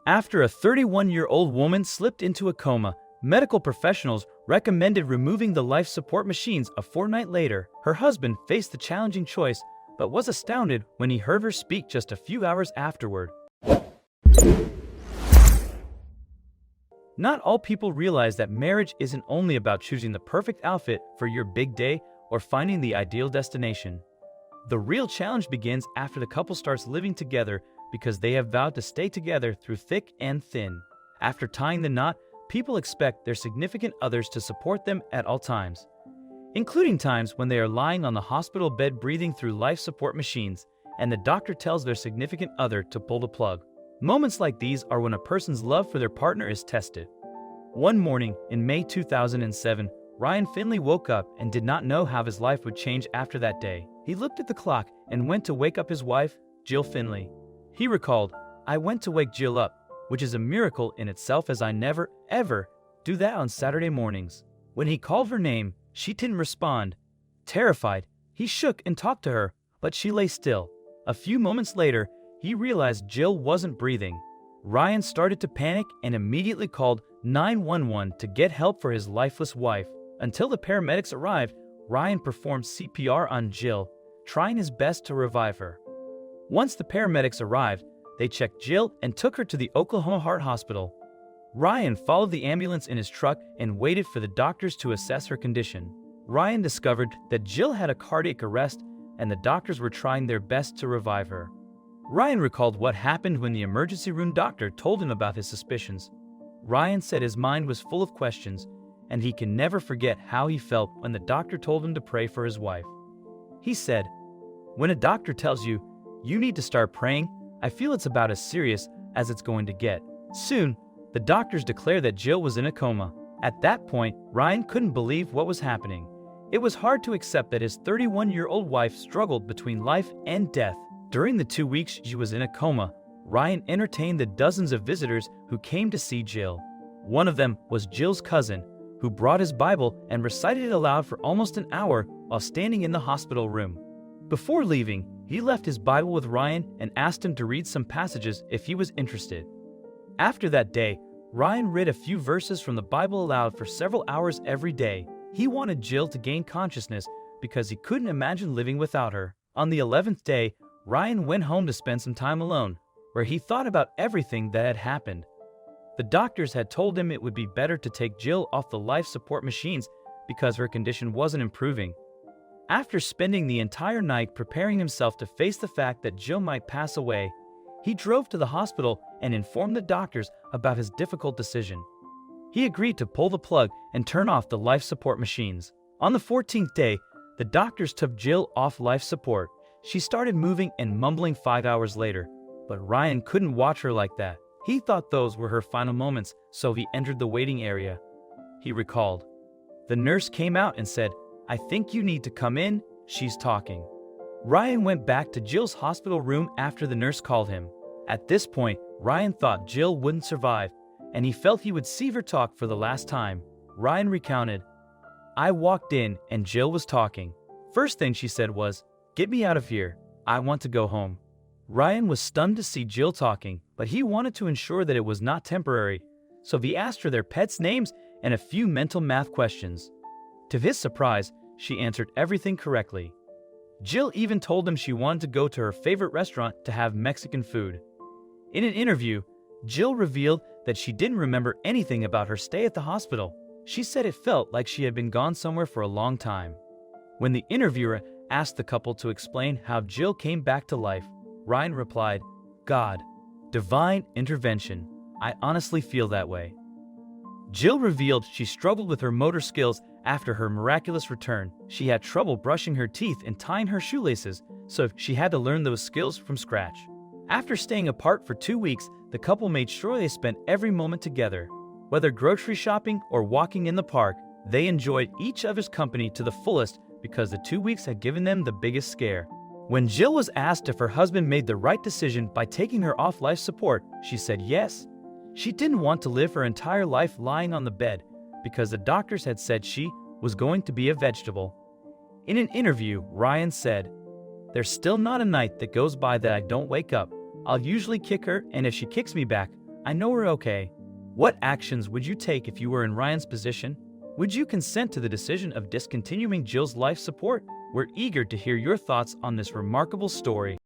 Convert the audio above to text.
After a 31-year-old woman slipped into a coma, medical professionals recommended removing the life support machines a fortnight later. Her husband faced the challenging choice, but was astounded when he heard her speak just a few hours afterward. Not all people realize that marriage isn't only about choosing the perfect outfit for your big day or finding the ideal destination. The real challenge begins after the couple starts living together because they have vowed to stay together through thick and thin. After tying the knot, people expect their significant others to support them at all times, including times when they are lying on the hospital bed breathing through life support machines, and the doctor tells their significant other to pull the plug. Moments like these are when a person's love for their partner is tested. One morning in May 2007, Ryan Finley woke up and did not know how his life would change after that day. He looked at the clock and went to wake up his wife, Jill Finley. He recalled, "I went to wake Jill up, which is a miracle in itself as I never, ever do that on Saturday mornings." When he called her name, she didn't respond. Terrified, he shook and talked to her, but she lay still. A few moments later, he realized Jill wasn't breathing. Ryan started to panic and immediately called 911 to get help for his lifeless wife. Until the paramedics arrived, Ryan performed CPR on Jill, trying his best to revive her. Once the paramedics arrived, they checked Jill and took her to the Oklahoma Heart Hospital. Ryan followed the ambulance in his truck and waited for the doctors to assess her condition. Ryan discovered that Jill had a cardiac arrest and the doctors were trying their best to revive her. Ryan recalled what happened when the emergency room doctor told him about his suspicions. Ryan said his mind was full of questions, and he can never forget how he felt when the doctor told him to pray for his wife. He said, "When a doctor tells you, you need to start praying, I feel it's about as serious as it's going to get." Soon, the doctors declared that Jill was in a coma. At that point, Ryan couldn't believe what was happening. It was hard to accept that his 31-year-old wife struggled between life and death. During the 2 weeks she was in a coma, Ryan entertained the dozens of visitors who came to see Jill. One of them was Jill's cousin, who brought his Bible and recited it aloud for almost an hour while standing in the hospital room. Before leaving, he left his Bible with Ryan and asked him to read some passages if he was interested. After that day, Ryan read a few verses from the Bible aloud for several hours every day. He wanted Jill to gain consciousness because he couldn't imagine living without her. On the 11th day, Ryan went home to spend some time alone, where he thought about everything that had happened. The doctors had told him it would be better to take Jill off the life support machines because her condition wasn't improving. After spending the entire night preparing himself to face the fact that Jill might pass away, he drove to the hospital and informed the doctors about his difficult decision. He agreed to pull the plug and turn off the life support machines. On the 14th day, the doctors took Jill off life support. She started moving and mumbling 5 hours later, but Ryan couldn't watch her like that. He thought those were her final moments, so he entered the waiting area. He recalled, "The nurse came out and said, 'I think you need to come in, she's talking.'" Ryan went back to Jill's hospital room after the nurse called him. At this point, Ryan thought Jill wouldn't survive, and he felt he would see her talk for the last time. Ryan recounted, "I walked in and Jill was talking. First thing she said was, 'Get me out of here, I want to go home.'" Ryan was stunned to see Jill talking, but he wanted to ensure that it was not temporary, so he asked her their pets' names and a few mental math questions. To his surprise, she answered everything correctly. Jill even told him she wanted to go to her favorite restaurant to have Mexican food. In an interview, Jill revealed that she didn't remember anything about her stay at the hospital. She said it felt like she had been gone somewhere for a long time. When the interviewer asked the couple to explain how Jill came back to life, Ryan replied, "God, divine intervention. I honestly feel that way." Jill revealed she struggled with her motor skills after her miraculous return. She had trouble brushing her teeth and tying her shoelaces, so she had to learn those skills from scratch. After staying apart for 2 weeks, the couple made sure they spent every moment together. Whether grocery shopping or walking in the park, they enjoyed each other's company to the fullest because the 2 weeks had given them the biggest scare. When Jill was asked if her husband made the right decision by taking her off life support, she said yes. She didn't want to live her entire life lying on the bed because the doctors had said she was going to be a vegetable. In an interview, Ryan said, "There's still not a night that goes by that I don't wake up. I'll usually kick her, and if she kicks me back, I know we're okay. What actions would you take if you were in Ryan's position? Would you consent to the decision of discontinuing Jill's life support? We're eager to hear your thoughts on this remarkable story.